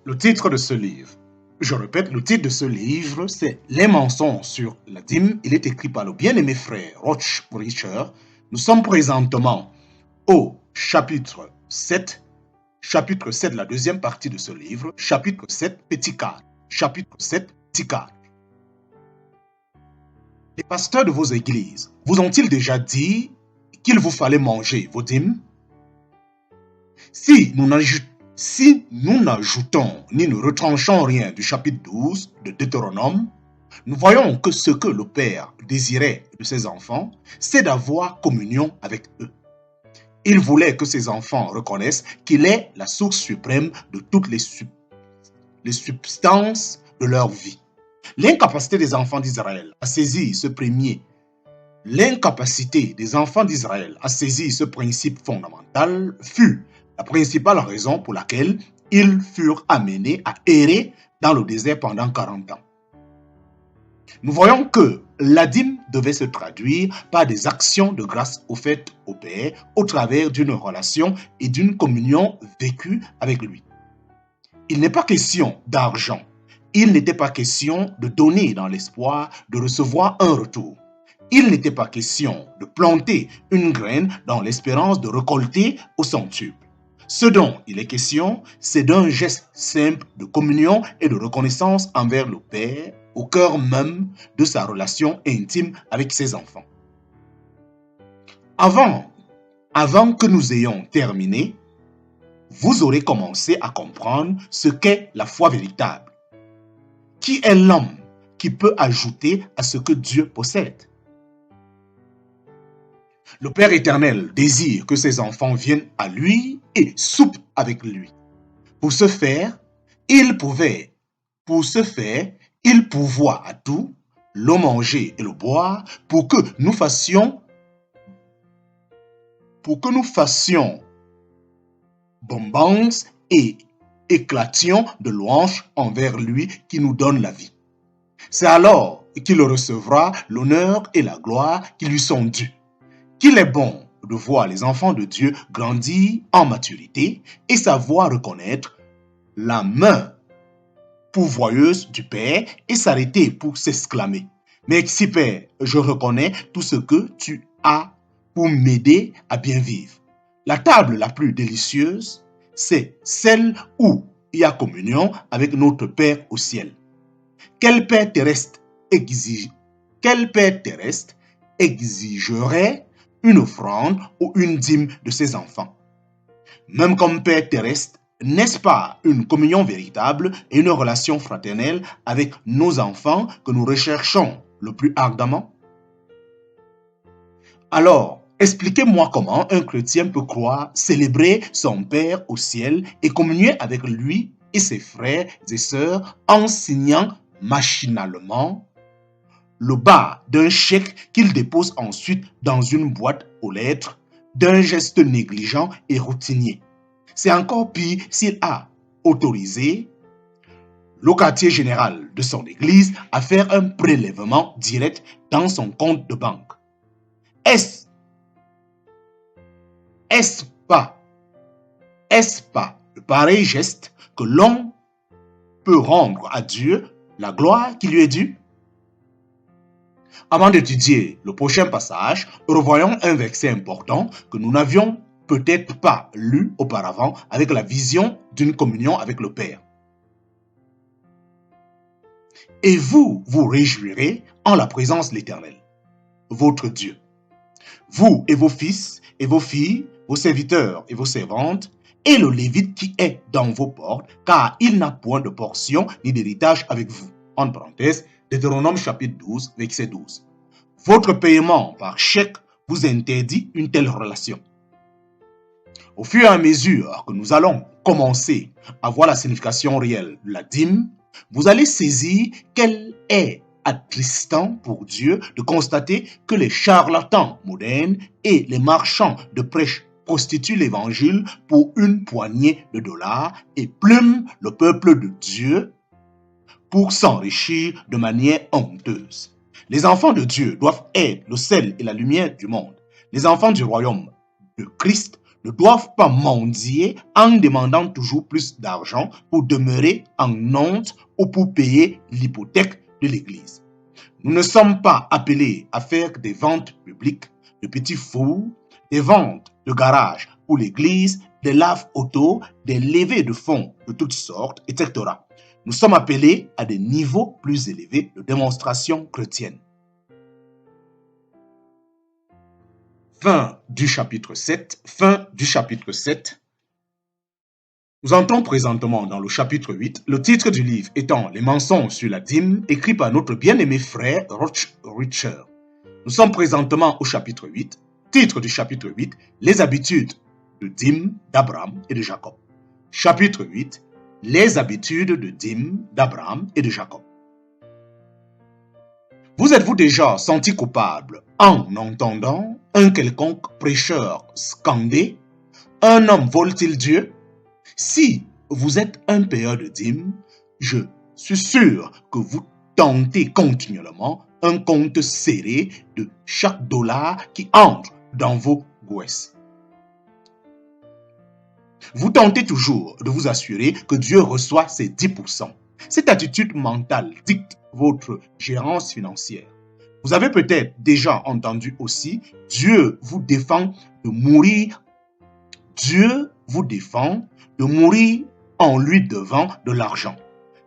Le titre de ce livre, je répète, le titre de ce livre, c'est Les mensonges sur la dîme. Il est écrit par le bien-aimé frère Roch Richard. Nous sommes présentement au chapitre 7, la deuxième partie de ce livre, chapitre 7, petit 4. Chapitre 7, petit 4. Les pasteurs de vos églises vous ont-ils déjà dit qu'il vous fallait manger vos dîmes? Si nous n'ajoutons ni ne retranchons rien du chapitre 12 de Deutéronome, nous voyons que ce que le Père désirait de ses enfants, c'est d'avoir communion avec eux. Il voulait que ses enfants reconnaissent qu'il est la source suprême de toutes les substances de leur vie. L'incapacité des enfants d'Israël à saisir ce principe fondamental fut la principale raison pour laquelle ils furent amenés à errer dans le désert pendant 40 ans. Nous voyons que la dîme devait se traduire par des actions de grâce offertes au Père au travers d'une relation et d'une communion vécue avec lui. Il n'est pas question d'argent. Il n'était pas question de donner dans l'espoir de recevoir un retour. Il n'était pas question de planter une graine dans l'espérance de récolter au centuple. Ce dont il est question, c'est d'un geste simple de communion et de reconnaissance envers le Père au cœur même de sa relation intime avec ses enfants. Avant que nous ayons terminé, vous aurez commencé à comprendre ce qu'est la foi véritable. Qui est l'homme qui peut ajouter à ce que Dieu possède? Le Père éternel désire que ses enfants viennent à lui et soupent avec lui. Pour ce faire, il pourvoit à tout, le manger et le boire, pour que nous fassions bombance et éclations de louanges envers lui qui nous donne la vie. C'est alors qu'il recevra l'honneur et la gloire qui lui sont dus. Qu'il est bon de voir les enfants de Dieu grandir en maturité et savoir reconnaître la main pourvoyeuse du Père et s'arrêter pour s'exclamer: merci Père, je reconnais tout ce que tu as pour m'aider à bien vivre. La table la plus délicieuse, c'est celle où il y a communion avec notre Père au ciel. Quel Père terrestre exigerait une offrande ou une dîme de ses enfants? Même comme Père terrestre, n'est-ce pas une communion véritable et une relation fraternelle avec nos enfants que nous recherchons le plus ardemment? Alors, expliquez-moi comment un chrétien peut croire célébrer son Père au ciel et communier avec lui et ses frères et sœurs en signant machinalement le bas d'un chèque qu'il dépose ensuite dans une boîte aux lettres, d'un geste négligent et routinier. C'est encore pire s'il a autorisé le quartier général de son église à faire un prélèvement direct dans son compte de banque. Est-ce pas de pareil geste que l'on peut rendre à Dieu la gloire qui lui est due? Avant d'étudier le prochain passage, revoyons un verset important que nous n'avions peut-être pas lu auparavant avec la vision d'une communion avec le Père. Et vous vous réjouirez en la présence de l'Éternel, votre Dieu. Vous et vos fils et vos filles, vos serviteurs et vos servantes, et le Lévite qui est dans vos portes, car il n'a point de portion ni d'héritage avec vous. En parenthèse, Deutéronome chapitre 12, verset 12. Votre paiement par chèque vous interdit une telle relation. Au fur et à mesure que nous allons commencer à voir la signification réelle de la dîme, vous allez saisir qu'elle est attristant pour Dieu de constater que les charlatans modernes et les marchands de prêche prostituent l'évangile pour une poignée de dollars et plument le peuple de Dieu pour s'enrichir de manière honteuse. Les enfants de Dieu doivent être le sel et la lumière du monde. Les enfants du royaume de Christ ne doivent pas mendier en demandant toujours plus d'argent pour demeurer en honte ou pour payer l'hypothèque de l'Église. Nous ne sommes pas appelés à faire des ventes publiques de petits fours, des ventes de garage pour l'Église, des laves auto, des levées de fonds de toutes sortes, etc. Nous sommes appelés à des niveaux plus élevés de démonstration chrétienne. Fin du chapitre 7. Fin du chapitre 7. Nous entrons présentement dans le chapitre 8, le titre du livre étant « Les mensonges sur la dîme » écrit par notre bien-aimé frère Roch Richer. Nous sommes présentement au chapitre 8, titre du chapitre 8 « Les habitudes de dîme d'Abraham et de Jacob ». Chapitre 8 « Les habitudes de dîme d'Abraham et de Jacob ». Vous êtes-vous déjà senti coupable en entendant un quelconque prêcheur scander « Un homme vole-t-il Dieu ?» Si vous êtes un payeur de dîmes, je suis sûr que vous tentez continuellement un compte serré de chaque dollar qui entre dans vos gousses. Vous tentez toujours de vous assurer que Dieu reçoit ses 10%. Cette attitude mentale dicte votre gérance financière. Vous avez peut-être déjà entendu aussi « Dieu vous défend de mourir ». Dieu vous défend de mourir en lui devant de l'argent.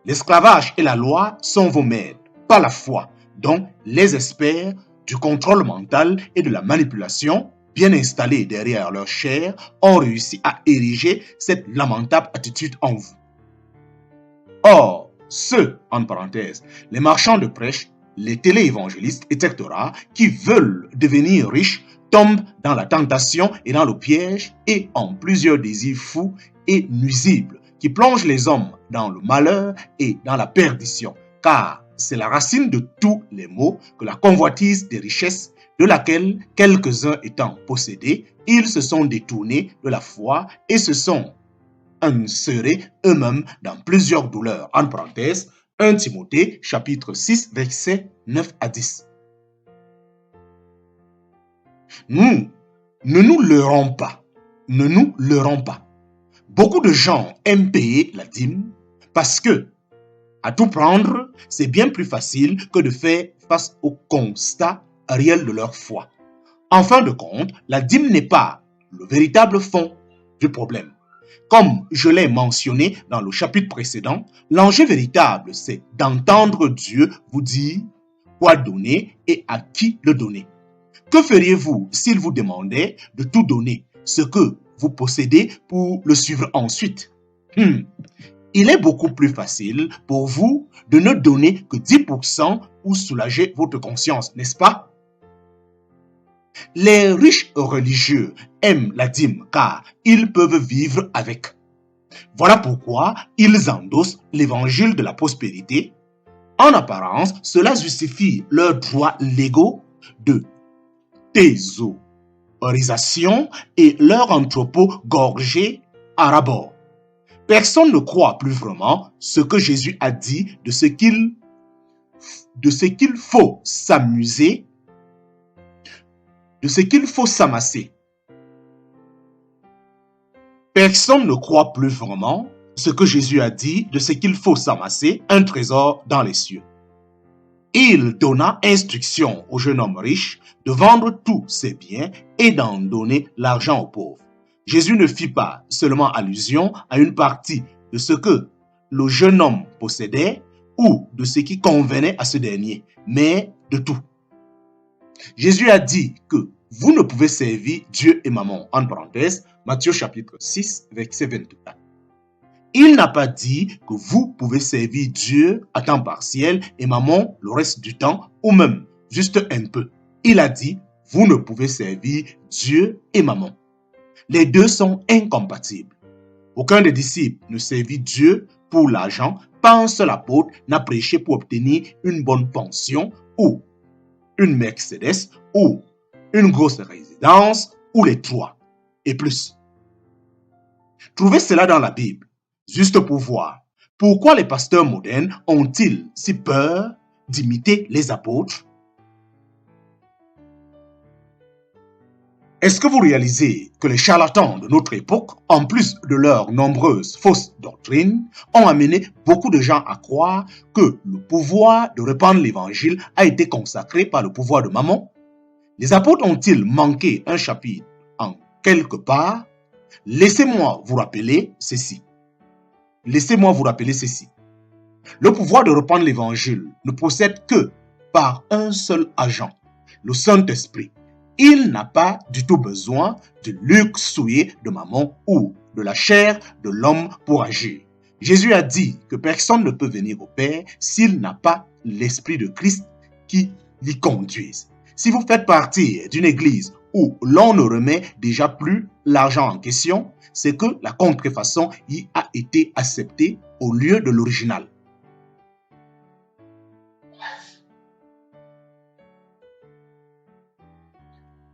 L'esclavage et la loi sont vos maîtres, pas la foi. Donc, les experts du contrôle mental et de la manipulation, bien installés derrière leur chair, ont réussi à ériger cette lamentable attitude en vous. Or, ceux, en parenthèse, les marchands de prêche, les téléévangélistes, etc., qui veulent devenir riches, tombent dans la tentation et dans le piège et en plusieurs désirs fous et nuisibles qui plongent les hommes dans le malheur et dans la perdition, car c'est la racine de tous les maux que la convoitise des richesses, de laquelle, quelques-uns étant possédés, ils se sont détournés de la foi et se sont insérés eux-mêmes dans plusieurs douleurs. En parenthèse, 1 Timothée, chapitre 6, versets 9 à 10. Nous ne nous leurrons pas. Ne nous leurrons pas. Beaucoup de gens aiment payer la dîme parce que, à tout prendre, c'est bien plus facile que de faire face au constat réel de leur foi. En fin de compte, la dîme n'est pas le véritable fond du problème. Comme je l'ai mentionné dans le chapitre précédent, l'enjeu véritable, c'est d'entendre Dieu vous dire quoi donner et à qui le donner. Que feriez-vous s'il vous demandait de tout donner, ce que vous possédez, pour le suivre ensuite? Il est beaucoup plus facile pour vous de ne donner que 10% pour soulager votre conscience, n'est-ce pas? Les riches religieux aiment la dîme car ils peuvent vivre avec. Voilà pourquoi ils endossent l'évangile de la prospérité. En apparence, cela justifie leurs droits légaux de thésaurisation et leur entrepôt gorgé à rabord. Personne ne croit plus vraiment ce que Jésus a dit de ce qu'il faut s'amuser, de ce qu'il faut s'amasser. Personne ne croit plus vraiment ce que Jésus a dit de ce qu'il faut s'amasser, un trésor dans les cieux. Il donna instruction au jeune homme riche de vendre tous ses biens et d'en donner l'argent aux pauvres. Jésus ne fit pas seulement allusion à une partie de ce que le jeune homme possédait ou de ce qui convenait à ce dernier, mais de tout. Jésus a dit que vous ne pouvez servir Dieu et Mammon, en parenthèse, Matthieu chapitre 6, verset 24. Il n'a pas dit que vous pouvez servir Dieu à temps partiel et Mammon le reste du temps, ou même juste un peu. Il a dit, vous ne pouvez servir Dieu et Mammon. Les deux sont incompatibles. Aucun des disciples ne servit Dieu pour l'argent, pas un seul apôtre n'a prêché pour obtenir une bonne pension ou une Mercedes ou une grosse résidence ou les trois et plus. Trouvez cela dans la Bible. Juste pour voir, pourquoi les pasteurs modernes ont-ils si peur d'imiter les apôtres? Est-ce que vous réalisez que les charlatans de notre époque, en plus de leurs nombreuses fausses doctrines, ont amené beaucoup de gens à croire que le pouvoir de répandre l'évangile a été consacré par le pouvoir de Mammon? Les apôtres ont-ils manqué un chapitre en quelque part? Laissez-moi vous rappeler ceci. Laissez-moi vous rappeler ceci. Le pouvoir de répandre l'évangile ne procède que par un seul agent, le Saint-Esprit. Il n'a pas du tout besoin du luxe souillé de Mammon ou de la chair de l'homme pour agir. Jésus a dit que personne ne peut venir au Père s'il n'a pas l'Esprit de Christ qui l'y conduise. Si vous faites partie d'une église où l'on ne remet déjà plus l'argent en question, c'est que la contrefaçon y a été acceptée au lieu de l'original.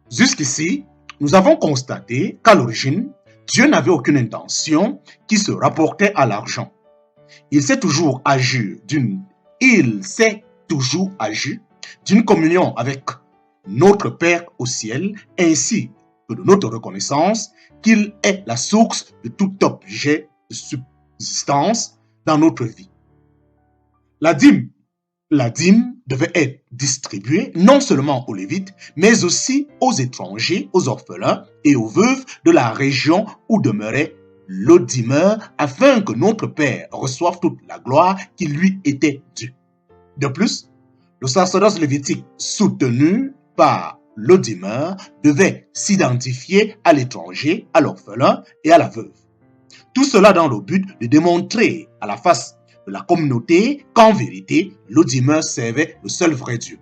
Jusqu'ici, nous avons constaté qu'à l'origine, Dieu n'avait aucune intention qui se rapportait à l'argent. Il s'est toujours agi d'une communion avec notre Père au ciel, ainsi que de notre reconnaissance qu'il est la source de tout objet de subsistance dans notre vie. La dîme devait être distribuée non seulement aux Lévites, mais aussi aux étrangers, aux orphelins et aux veuves de la région où demeurait l'audimeur, afin que notre Père reçoive toute la gloire qui lui était due. De plus, le sacerdoce lévitique soutenu par l'audimeur devait s'identifier à l'étranger, à l'orphelin et à la veuve. Tout cela dans le but de démontrer à la face de la communauté qu'en vérité, l'audimeur servait le seul vrai Dieu.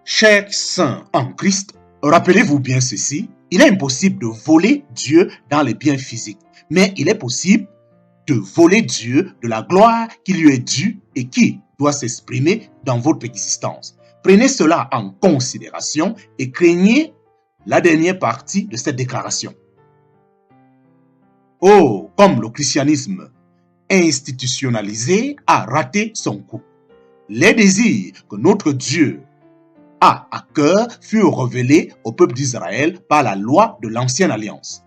Chers saints en Christ, rappelez-vous bien ceci, il est impossible de voler Dieu dans les biens physiques, mais il est possible de voler Dieu de la gloire qui lui est due et qui doit s'exprimer dans votre existence. Prenez cela en considération et craignez la dernière partie de cette déclaration. Oh, comme le christianisme institutionnalisé a raté son coup. Les désirs que notre Dieu a à cœur furent révélés au peuple d'Israël par la loi de l'ancienne alliance.